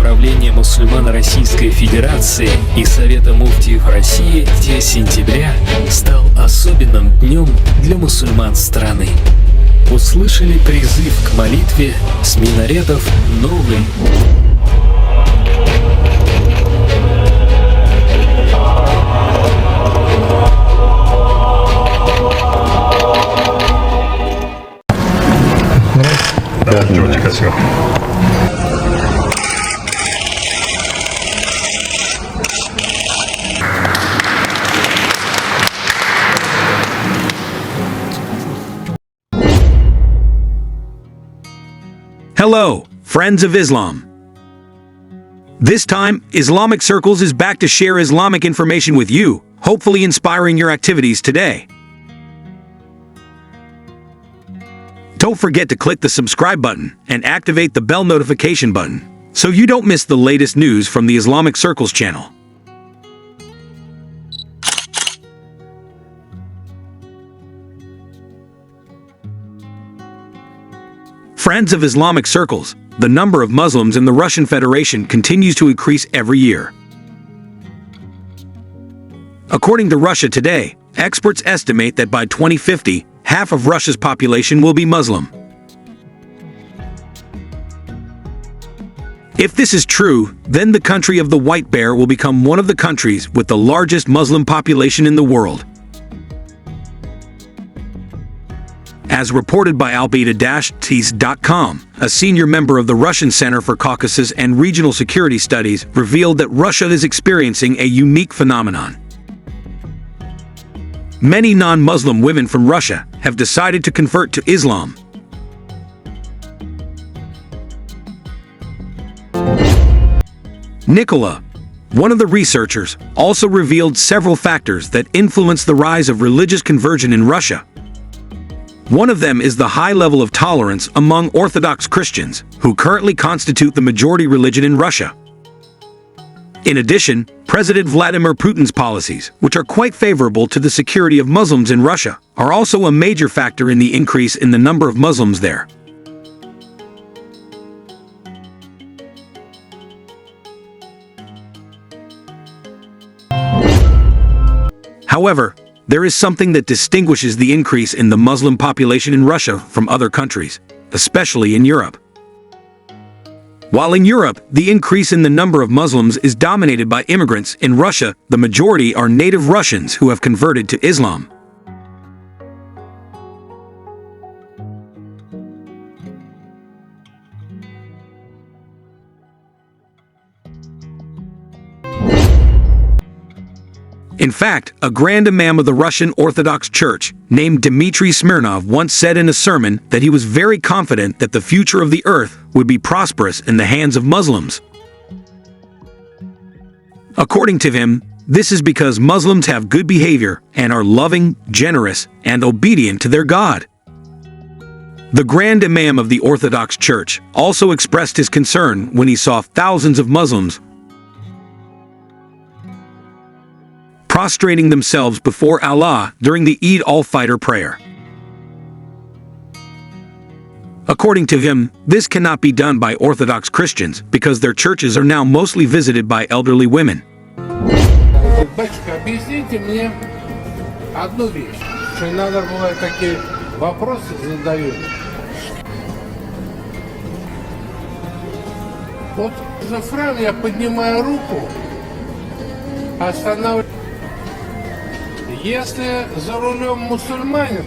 управления мусульман Российской Федерации и Совета муфтиев России 3 сентября стал особенным днем для мусульман страны. Услышали призыв к молитве с минаретов новый. Hello, friends of Islam. This time, Islamic Circles is back to share Islamic information with you, hopefully inspiring your activities today. Don't forget to click the subscribe button and activate the bell notification button so you don't miss the latest news from the Islamic Circles channel. Friends of Islamic Circles, the number of Muslims in the Russian Federation continues to increase every year. According to Russia Today, experts estimate that by 2050, half of Russia's population will be Muslim. If this is true, then the country of the White Bear will become one of the countries with the largest Muslim population in the world. As reported by albeda-ts.com, a senior member of the Russian Center for Caucasus and Regional Security Studies revealed that Russia is experiencing a unique phenomenon. Many non-Muslim women from Russia have decided to convert to Islam. Nikolay, one of the researchers, also revealed several factors that influence the rise of religious conversion in Russia. One of them is the high level of tolerance among Orthodox Christians, who currently constitute the majority religion in Russia. In addition, President Vladimir Putin's policies, which are quite favorable to the security of Muslims in Russia, are also a major factor in the increase in the number of Muslims there. However, there is something that distinguishes the increase in the Muslim population in Russia from other countries, especially in Europe. While in Europe, the increase in the number of Muslims is dominated by immigrants, in Russia, the majority are native Russians who have converted to Islam. In fact, a Grand Imam of the Russian Orthodox Church, named Dmitri Smirnov, once said in a sermon that he was very confident that the future of the earth would be prosperous in the hands of Muslims. According to him, this is because Muslims have good behavior and are loving, generous, and obedient to their God. The Grand Imam of the Orthodox Church also expressed his concern when he saw thousands of Muslims prostrating themselves before Allah during the Eid al-Fitr prayer. According to him, this cannot be done by Orthodox Christians because their churches are now mostly visited by elderly women. Батюшка, объясните мне одну вещь, что иногда бывают такие вопросы задают. Вот за фран я поднимаю руку, останавливаю. Если за рулем мусульманин,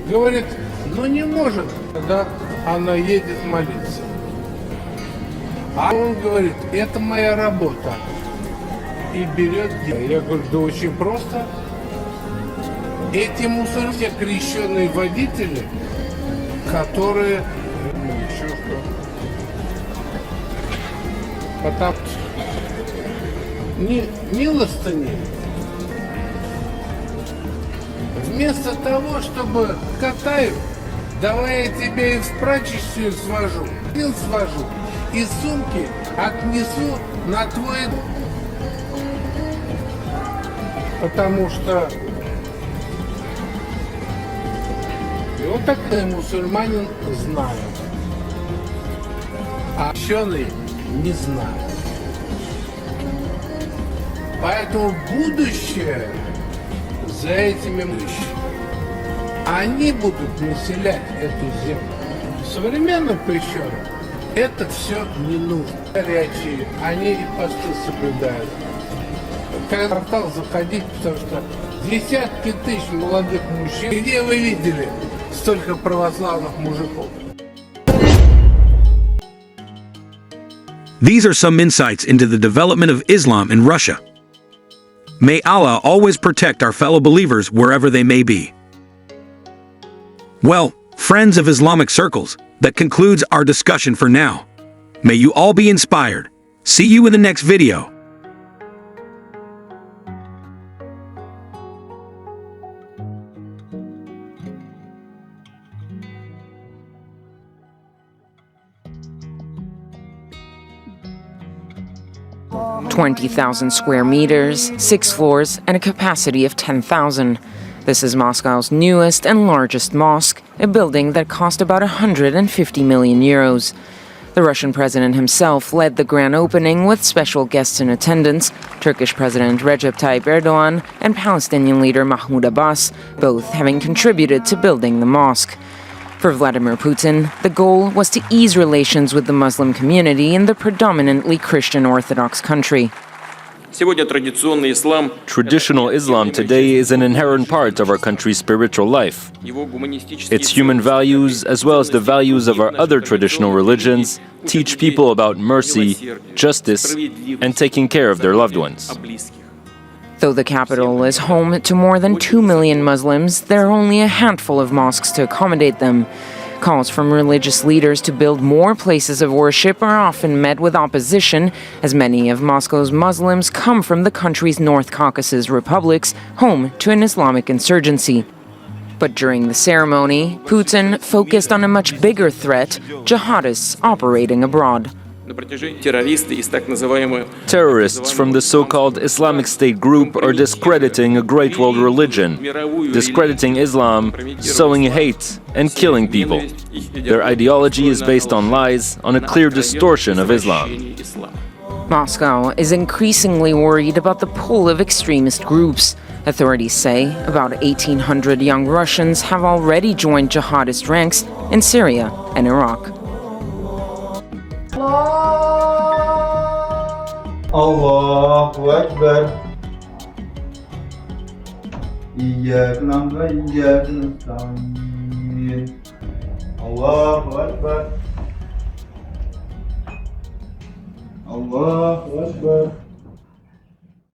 говорит, ну не может, когда она едет молиться. А он говорит, это моя работа. И берет деньги. Я говорю, да очень просто. Эти мусульмане крещенные водители, которые... Еще что? Потому что милостыни. Вместо того, чтобы катаю, давай я тебя из прачечную свожу, из сумки отнесу на твой... Потому что... И вот так мусульманин знает. А ученые не знают. Поэтому будущее за этими будущими. Они будут населять эту землю. Современным прищуром это все не нужно. Горячие, они и посты соблюдают. Когда в квартал заходить, потому что десятки тысяч молодых мужчин. Где вы видели столько православных мужиков? These are some insights into the development of Islam in Russia. May Allah always protect our fellow believers wherever they may be. Well, friends of Islamic circles, that concludes our discussion for now. May you all be inspired. See you in the next video. "20,000 square meters, 6 floors, and a capacity of 10,000. This is Moscow's newest and largest mosque, a building that cost about 150 million euros. The Russian president himself led the grand opening with special guests in attendance, Turkish President Recep Tayyip Erdogan and Palestinian leader Mahmoud Abbas, both having contributed to building the mosque. For Vladimir Putin, the goal was to ease relations with the Muslim community in the predominantly Christian Orthodox country. Traditional Islam today is an inherent part of our country's spiritual life. Its human values, as well as the values of our other traditional religions, teach people about mercy, justice, and taking care of their loved ones. Though the capital is home to more than 2 million Muslims, there are only a handful of mosques to accommodate them. Calls from religious leaders to build more places of worship are often met with opposition, as many of Moscow's Muslims come from the country's North Caucasus republics, home to an Islamic insurgency. But during the ceremony, Putin focused on a much bigger threat: jihadists operating abroad. Terrorists from the so-called Islamic State group are discrediting a great world religion, discrediting Islam, sowing hate, and killing people. Their ideology is based on lies, on a clear distortion of Islam. Moscow is increasingly worried about the pull of extremist groups. Authorities say about 1,800 young Russians have already joined jihadist ranks in Syria and Iraq. Allahu Ekber. İyyâke na'budu ve iyyâke nestaîn. Allahu Ekber. Allahu Ekber.